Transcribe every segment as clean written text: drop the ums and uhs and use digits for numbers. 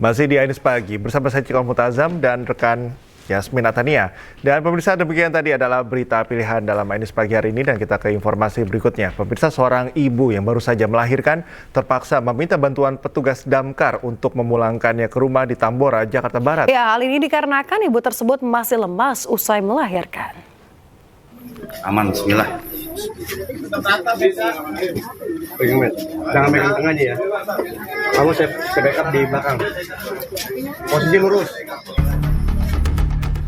Masih di Ainus Pagi bersama saya Cikal Mutazam dan rekan Yasmin Atania. Dan pemirsa, demikian tadi adalah berita pilihan dalam Ainus Pagi hari ini dan kita ke informasi berikutnya. Pemirsa, seorang ibu yang baru saja melahirkan terpaksa meminta bantuan petugas damkar untuk memulangkannya ke rumah di Tambora, Jakarta Barat. Ya, hal ini dikarenakan ibu tersebut masih lemas usai melahirkan. Aman, bismillah. Jangan megang tengah aja ya. Kamu saya backup di belakang. Posisi lurus.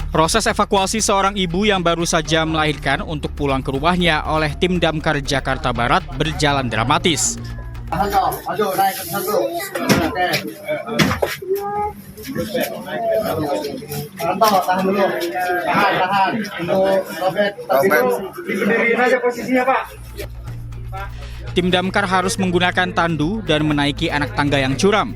Proses evakuasi seorang ibu yang baru saja melahirkan untuk pulang ke rumahnya oleh tim Damkar Jakarta Barat berjalan dramatis. Aduh, naik ke satu. Oke. Tahan dulu. Tahan. Untuk robet. Berdiriin aja posisinya, Pak. Tim Damkar harus menggunakan tandu dan menaiki anak tangga yang curam.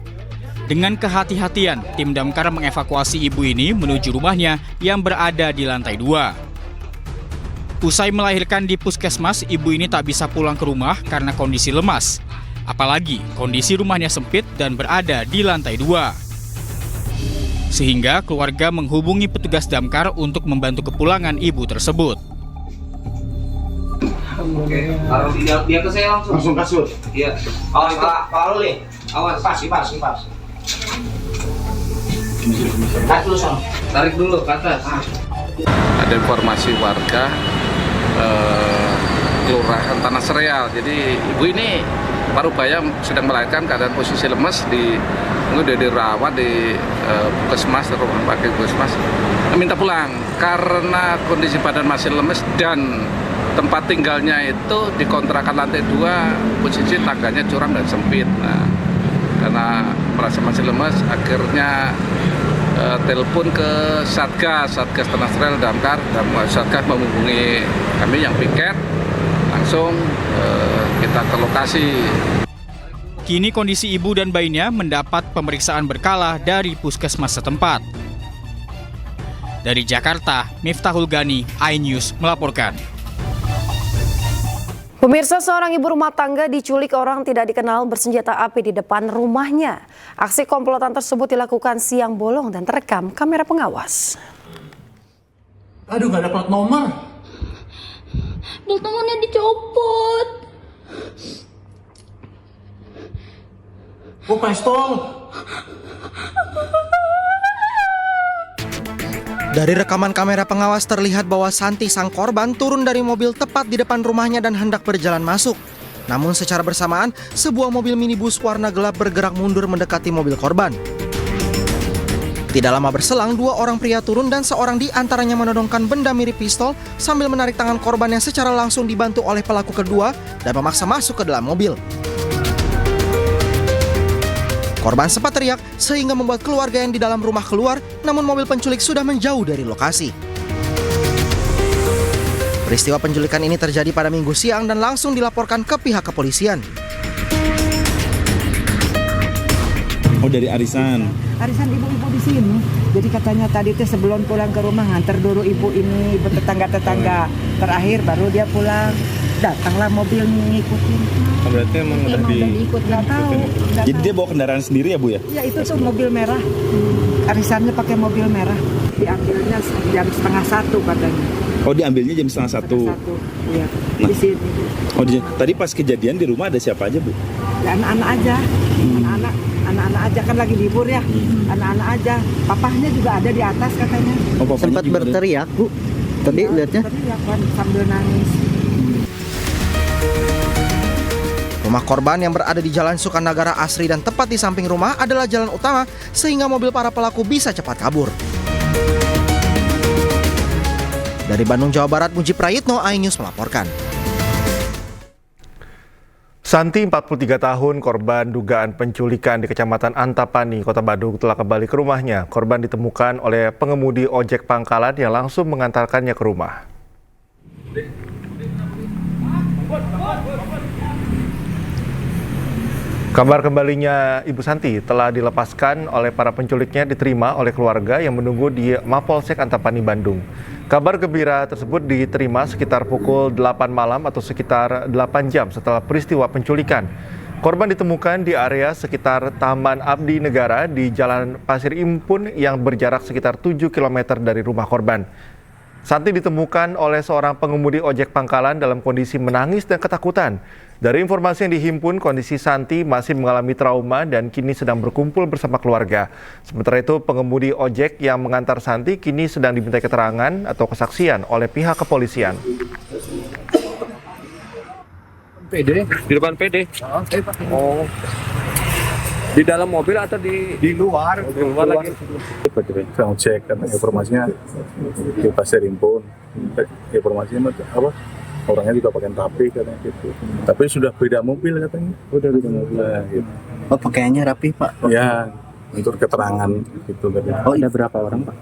Dengan kehati-hatian, tim Damkar mengevakuasi ibu ini menuju rumahnya yang berada di lantai 2. Usai melahirkan di puskesmas, ibu ini tak bisa pulang ke rumah karena kondisi lemas. Apalagi kondisi rumahnya sempit dan berada di lantai 2. Sehingga keluarga menghubungi petugas damkar untuk membantu kepulangan ibu tersebut. Oke, kalau dia ke saya langsung kasur. Iya. Awas Pak Luli. Awas, pas. Tarik dulu ke atas. Ada informasi warga Kelurahan Tanah Sereal. Jadi ibu ini Parubaya sedang melahirkan keadaan posisi lemes udah dirawat di puskesmas, rumah sakit puskesmas. Minta pulang karena kondisi badan masih lemes dan tempat tinggalnya itu di kontrakan lantai 2, posisi tangganya curam dan sempit. Nah, karena merasa masih lemas, akhirnya telepon ke Satgas Tanah Sereal Damkar, dan Satgas menghubungi kami yang piket, langsung kita ke lokasi. Kini kondisi ibu dan bayinya mendapat pemeriksaan berkala dari puskesmas setempat. Dari Jakarta, Miftahul Gani, iNews melaporkan. Pemirsa, seorang ibu rumah tangga diculik orang tidak dikenal bersenjata api di depan rumahnya. Aksi komplotan tersebut dilakukan siang bolong dan terekam kamera pengawas. Aduh, gak ada plat nomor. Plat nomornya dicopot. Oh, pistol. Dari rekaman kamera pengawas terlihat bahwa Santi sang korban turun dari mobil tepat di depan rumahnya dan hendak berjalan masuk. Namun secara bersamaan, sebuah mobil minibus warna gelap bergerak mundur mendekati mobil korban. Tidak lama berselang, 2 orang pria turun dan seorang di antaranya menodongkan benda mirip pistol sambil menarik tangan korban yang secara langsung dibantu oleh pelaku kedua dan memaksa masuk ke dalam mobil. Korban sempat teriak sehingga membuat keluarga yang di dalam rumah keluar, namun mobil penculik sudah menjauh dari lokasi. Peristiwa penculikan ini terjadi pada Minggu siang dan langsung dilaporkan ke pihak kepolisian. Oh, dari arisan? Arisan ibu-ibu di sini. Jadi katanya tadi itu sebelum pulang ke rumah nganter dulu ibu ini, tetangga-tetangga. Terakhir baru dia pulang. Datanglah mobil ngikutin. Oh, berarti emang udah diikut, nggak tahu. Jadi dia bawa kendaraan sendiri ya, Bu ya? Iya, itu tuh mobil merah. Arisannya pakai mobil merah. Diambilnya jam 12:30 katanya. Oh, diambilnya jam 12:30. Iya, Nah. di sini. Oh, tadi pas kejadian di rumah ada siapa aja, Bu? Ya, anak-anak aja. Anak-anak aja kan lagi libur ya. Anak-anak aja. Papahnya juga ada di atas katanya. Oh, papanya Sempat gimana? berteriak, Bu. Tadi Iya, lihatnya. Berteriak kan sambil nangis. Rumah korban yang berada di Jalan Sukanagara Asri dan tepat di samping rumah adalah jalan utama sehingga mobil para pelaku bisa cepat kabur. Dari Bandung, Jawa Barat, Mujib Prayitno, iNews melaporkan. Santi, 43 tahun, korban dugaan penculikan di Kecamatan Antapani, Kota Bandung, telah kembali ke rumahnya. Korban ditemukan oleh pengemudi ojek pangkalan yang langsung mengantarkannya ke rumah. Kabar kembalinya Ibu Santi telah dilepaskan oleh para penculiknya diterima oleh keluarga yang menunggu di Mapolsek Antapani, Bandung. Kabar gembira tersebut diterima sekitar pukul 8 malam atau sekitar 8 jam setelah peristiwa penculikan. Korban ditemukan di area sekitar Taman Abdi Negara di Jalan Pasir Impun yang berjarak sekitar 7 km dari rumah korban. Santi ditemukan oleh seorang pengemudi ojek pangkalan dalam kondisi menangis dan ketakutan. Dari informasi yang dihimpun, kondisi Santi masih mengalami trauma dan kini sedang berkumpul bersama keluarga. Sementara itu, pengemudi ojek yang mengantar Santi kini sedang dimintai keterangan atau kesaksian oleh pihak kepolisian. PD? Di depan PD? Oh. Di dalam mobil atau di luar? Di luar lagi. Saya cek karena informasinya di Pasir Impun. Informasinya apa? Orangnya juga pakai rapi katanya gitu. Tapi sudah beda mobil katanya. Udah beda mobil. Gitu. Oh, pakaiannya rapi, Pak? Ya, untuk keterangan gitu katanya. Oh, ada berapa orang, Pak?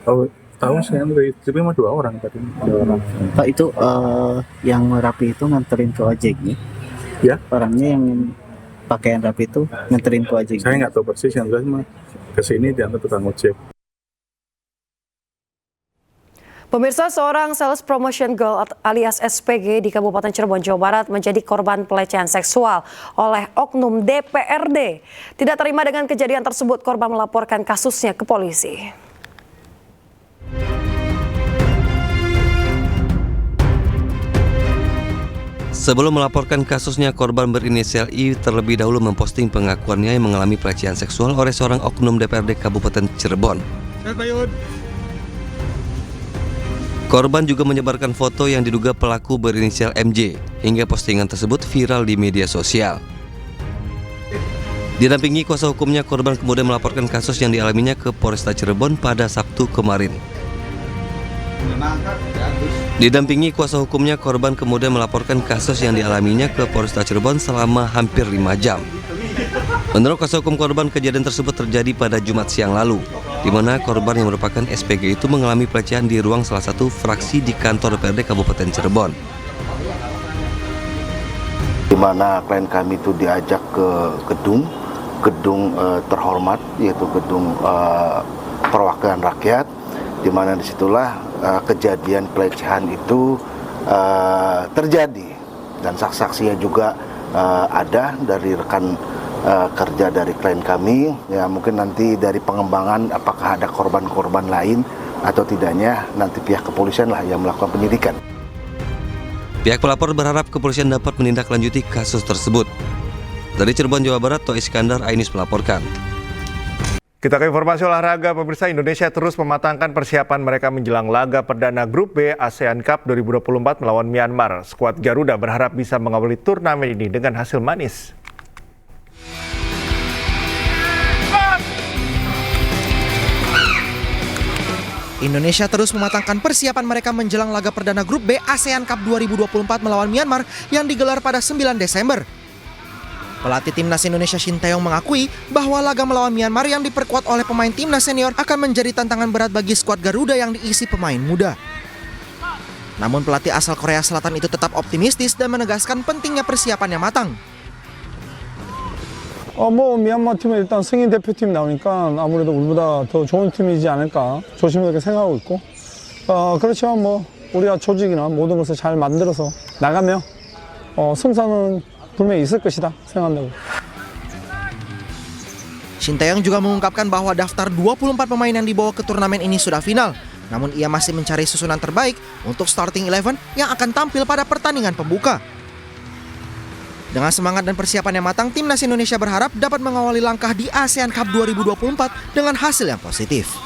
Oh, tahu saya tapi cuma 2 orang tadi. 2 orang. Pak, itu yang rapi itu nganterin ke ojek nih? Ya. Orangnya yang pakaian rapi itu nganterin ke ojek? Saya nggak tahu persis, yang jelas mah kesini diantar tukang ojek. Pemirsa, seorang sales promotion girl alias SPG di Kabupaten Cirebon, Jawa Barat menjadi korban pelecehan seksual oleh oknum DPRD. Tidak terima dengan kejadian tersebut, korban melaporkan kasusnya ke polisi. Sebelum melaporkan kasusnya, korban berinisial I terlebih dahulu memposting pengakuannya yang mengalami pelecehan seksual oleh seorang oknum DPRD Kabupaten Cirebon. Korban juga menyebarkan foto yang diduga pelaku berinisial MJ, hingga postingan tersebut viral di media sosial. Didampingi kuasa hukumnya, korban kemudian melaporkan kasus yang dialaminya ke Polresta Cirebon pada Sabtu kemarin. Didampingi kuasa hukumnya, korban kemudian melaporkan kasus yang dialaminya ke Polresta Cirebon selama hampir 5 jam. Menurut kuasa hukum korban, kejadian tersebut terjadi pada Jumat siang lalu, di mana korban yang merupakan SPG itu mengalami pelecehan di ruang salah satu fraksi di kantor DPRD Kabupaten Cirebon. Di mana klien kami itu diajak ke gedung terhormat, yaitu gedung perwakilan rakyat, di mana disitulah kejadian pelecehan itu terjadi, dan saksi-saksinya juga ada dari rekan kerja dari klien kami. Ya, mungkin nanti dari pengembangan apakah ada korban-korban lain atau tidaknya nanti pihak kepolisian lah yang melakukan penyidikan. Pihak pelapor berharap kepolisian dapat menindaklanjuti kasus tersebut. Dari Cirebon, Jawa Barat, Toh Iskandar, iNews melaporkan. Kita ke informasi olahraga, pemirsa. Indonesia terus mematangkan persiapan mereka menjelang laga perdana Grup B ASEAN Cup 2024 melawan Myanmar. Skuad Garuda berharap bisa mengawali turnamen ini dengan hasil manis. Indonesia terus mematangkan persiapan mereka menjelang laga perdana Grup B ASEAN Cup 2024 melawan Myanmar yang digelar pada 9 Desember. Pelatih Timnas Indonesia Shin Tae-yong mengakui bahwa laga melawan Myanmar yang diperkuat oleh pemain timnas senior akan menjadi tantangan berat bagi skuad Garuda yang diisi pemain muda. Namun pelatih asal Korea Selatan itu tetap optimistis dan menegaskan pentingnya persiapan yang matang. 미얀마 팀은 일단 승인 대표팀 나오니까 아무래도 우리보다 더 좋은 팀이지 않을까 조심스럽게 생각하고 있고, 그렇지만 우리가 조직이나 모든 것을 잘 만들어서 나가면 승산은 분명히 있을 것이다 생각한다고. Shin Tae-yong juga mengungkapkan bahwa daftar 24 pemain yang dibawa ke turnamen ini sudah final. Namun ia masih mencari susunan terbaik untuk starting 11 yang akan tampil pada pertandingan pembuka. Dengan semangat dan persiapan yang matang, Timnas Indonesia berharap dapat mengawali langkah di ASEAN Cup 2024 dengan hasil yang positif.